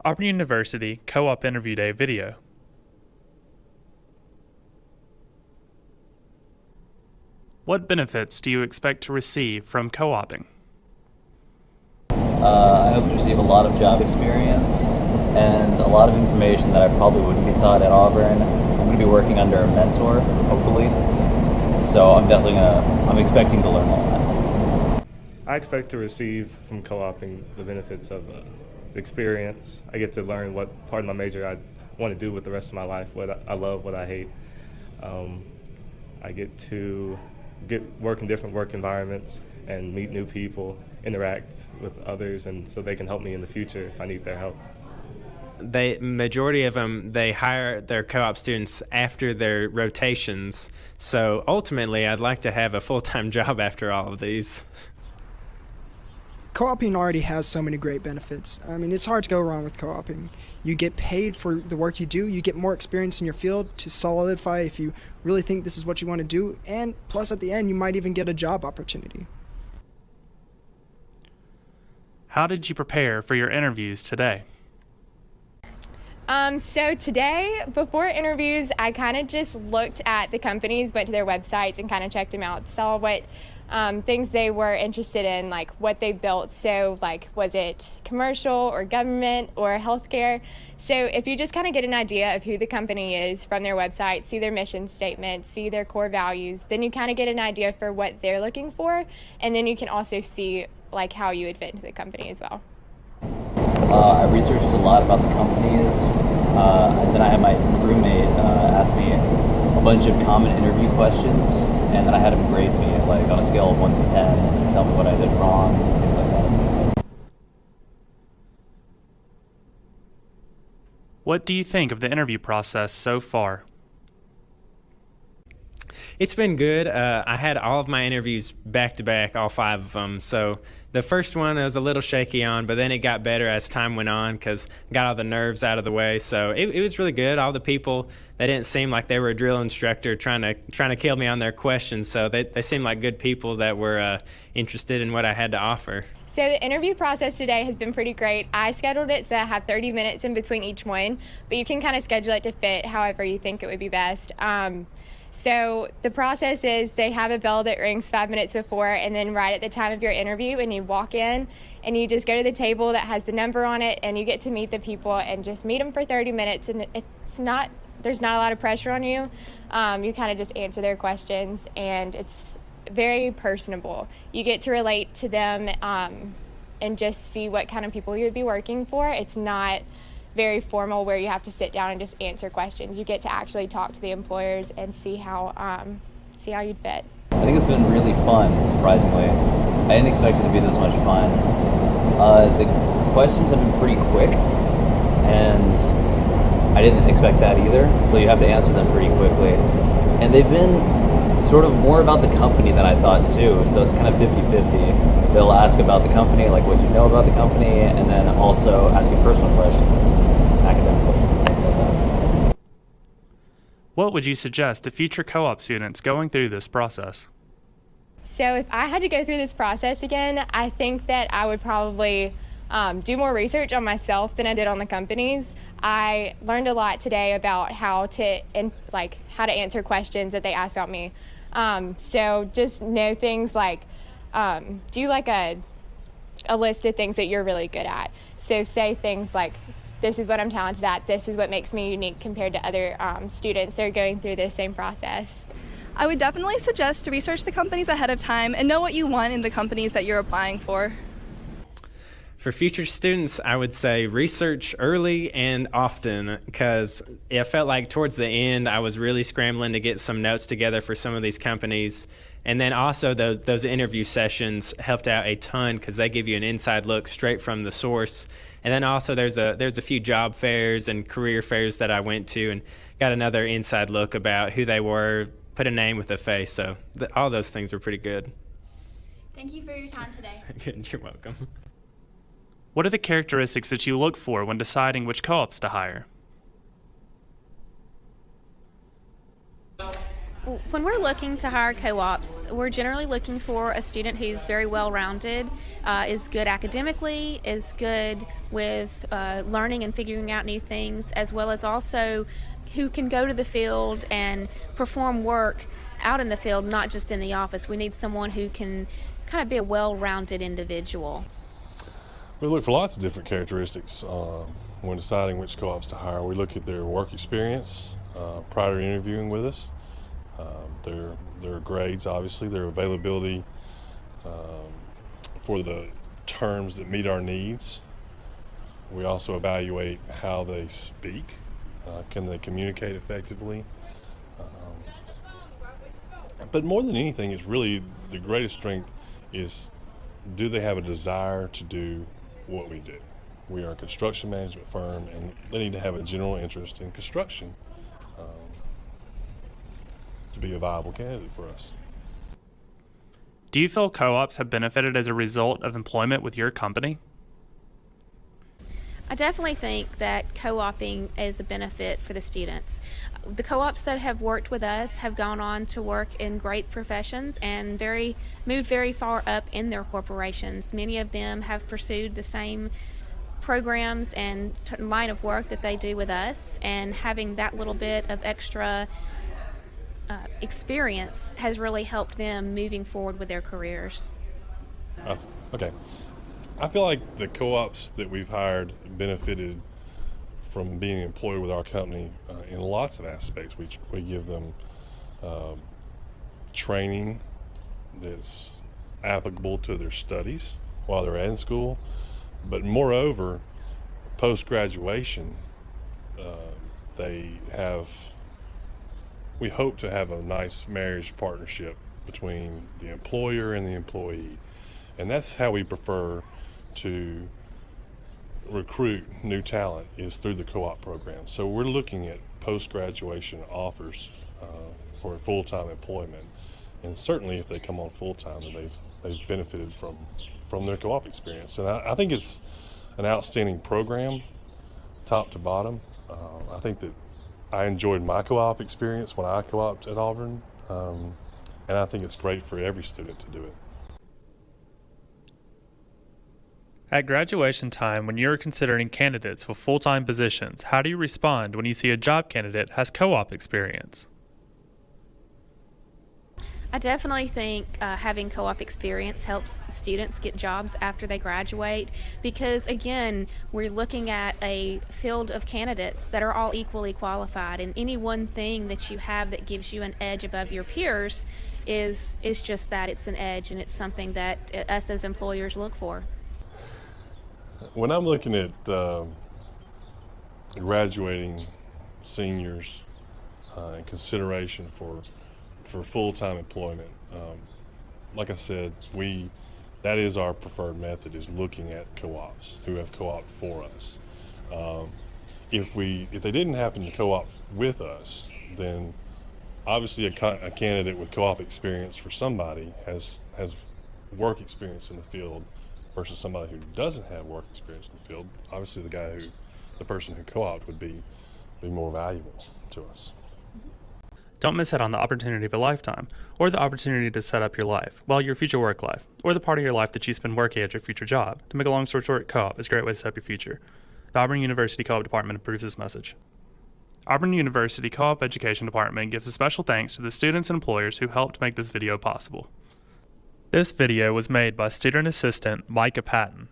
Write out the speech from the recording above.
Auburn University Co-op Interview Day video. What benefits do you expect to receive from co-oping? I hope to receive a lot of job experience and a lot of information that I probably wouldn't be taught at Auburn. I'm going to be working under a mentor, hopefully. So I'm expecting to learn a lot. I expect to receive from co-oping the benefits of experience. I get to learn what part of my major I want to do with the rest of my life, what I love, what I hate. I get to work in different work environments and meet new people, interact with others, and so they can help me in the future if I need their help. Majority of them, they hire their co-op students after their rotations. So ultimately, I'd like to have a full-time job after all of these. Co-oping already has so many great benefits. I mean, it's hard to go wrong with co-oping. You get paid for the work you do, you get more experience in your field to solidify if you really think this is what you want to do, and plus at the end, you might even get a job opportunity. How did you prepare for your interviews today? So today, before interviews, I kind of just looked at the companies, went to their websites and kind of checked them out, saw what things they were interested in, like what they built. So like, was it commercial or government or healthcare? So if you just kind of get an idea of who the company is from their website, see their mission statement, see their core values, then you kind of get an idea for what they're looking for. And then you can also see like how you would fit into the company as well. I researched a lot about the companies, and then I had my roommate ask me a bunch of common interview questions, and then I had him grade me like on a scale of 1 to 10 and tell me what I did wrong, things like that. What do you think of the interview process so far? It's been good. I had all of my interviews back to back, all 5 of them. So the first one I was a little shaky on, but then it got better as time went on because I got all the nerves out of the way. So it was really good. All the people, they didn't seem like they were a drill instructor trying to kill me on their questions. So they seemed like good people that were interested in what I had to offer. So the interview process today has been pretty great. I scheduled it so I have 30 minutes in between each one, but you can kind of schedule it to fit however you think it would be best. So the process is they have a bell that rings 5 minutes before, and then right at the time of your interview, and you walk in and you just go to the table that has the number on it, and you get to meet the people and just meet them for 30 minutes. And there's not a lot of pressure on you. You kind of just answer their questions, and it's very personable. You get to relate to them and just see what kind of people you would be working for. It's not very formal where you have to sit down and just answer questions. You get to actually talk to the employers and see how you'd fit. I think it's been really fun, surprisingly. I didn't expect it to be this much fun. The questions have been pretty quick, and I didn't expect that either, so you have to answer them pretty quickly. And they've been sort of more about the company than I thought too, so it's kind of 50-50. They'll ask about the company, like what you know about the company, and then also ask you personal questions, academic questions, things like that. What would you suggest to future co-op students going through this process? So if I had to go through this process again, I think that I would probably do more research on myself than I did on the companies. I learned a lot today about how to answer questions that they asked about me. So just know things like, do like a list of things that you're really good at. So say things like, this is what I'm talented at, this is what makes me unique compared to other students that are going through this same process. I would definitely suggest to research the companies ahead of time and know what you want in the companies that you're applying for. For future students, I would say research early and often, because it felt like towards the end I was really scrambling to get some notes together for some of these companies. And then also those interview sessions helped out a ton because they give you an inside look straight from the source. And then also there's a few job fairs and career fairs that I went to and got another inside look about who they were, put a name with a face. So all those things were pretty good. Thank you for your time today. You're welcome. What are the characteristics that you look for when deciding which co-ops to hire? When we're looking to hire co-ops, we're generally looking for a student who's very well-rounded, is good academically, is good with learning and figuring out new things, as well as also who can go to the field and perform work out in the field, not just in the office. We need someone who can kind of be a well-rounded individual. We look for lots of different characteristics when deciding which co-ops to hire. We look at their work experience prior to interviewing with us. Their grades, obviously, their availability for the terms that meet our needs. We also evaluate how they speak. Can they communicate effectively? But more than anything, it's really the greatest strength is, do they have a desire to do what we do? We are a construction management firm, and they need to have a general interest in construction to be a viable candidate for us. Do you feel co-ops have benefited as a result of employment with your company? I definitely think that co-oping is a benefit for the students. The co-ops that have worked with us have gone on to work in great professions and moved very far up in their corporations. Many of them have pursued the same programs and line of work that they do with us, and having that little bit of extra experience has really helped them moving forward with their careers. Okay. I feel like the co-ops that we've hired benefited from being employed with our company in lots of aspects. We give them training that's applicable to their studies while they're in school, but moreover, post-graduation, we hope to have a nice marriage partnership between the employer and the employee, and that's how we prefer to recruit new talent, is through the co-op program. So we're looking at post-graduation offers for full-time employment, and certainly if they come on full-time, then they've benefited from their co-op experience. And I think it's an outstanding program, top to bottom. I think that I enjoyed my co-op experience when I co-opted at Auburn, and I think it's great for every student to do it. At graduation time, when you're considering candidates for full-time positions, how do you respond when you see a job candidate has co-op experience? I definitely think having co-op experience helps students get jobs after they graduate, because again, we're looking at a field of candidates that are all equally qualified, and any one thing that you have that gives you an edge above your peers is just that. It's an edge, and it's something that us as employers look for. When I'm looking at graduating seniors in consideration for full-time employment, like I said, that is our preferred method, is looking at co-ops who have co-opted for us. If they didn't happen to co-op with us, then obviously a candidate with co-op experience for somebody has work experience in the field versus somebody who doesn't have work experience in the field. Obviously the person who co-opted would be more valuable to us. Don't miss out on the opportunity of a lifetime, or the opportunity to set up your life, your future work life, or the part of your life that you spend working at your future job. To make a long story short, co-op is a great way to set up your future. The Auburn University Co-op Department approves this message. Auburn University Co-op Education Department gives a special thanks to the students and employers who helped make this video possible. This video was made by student assistant Micah Patton.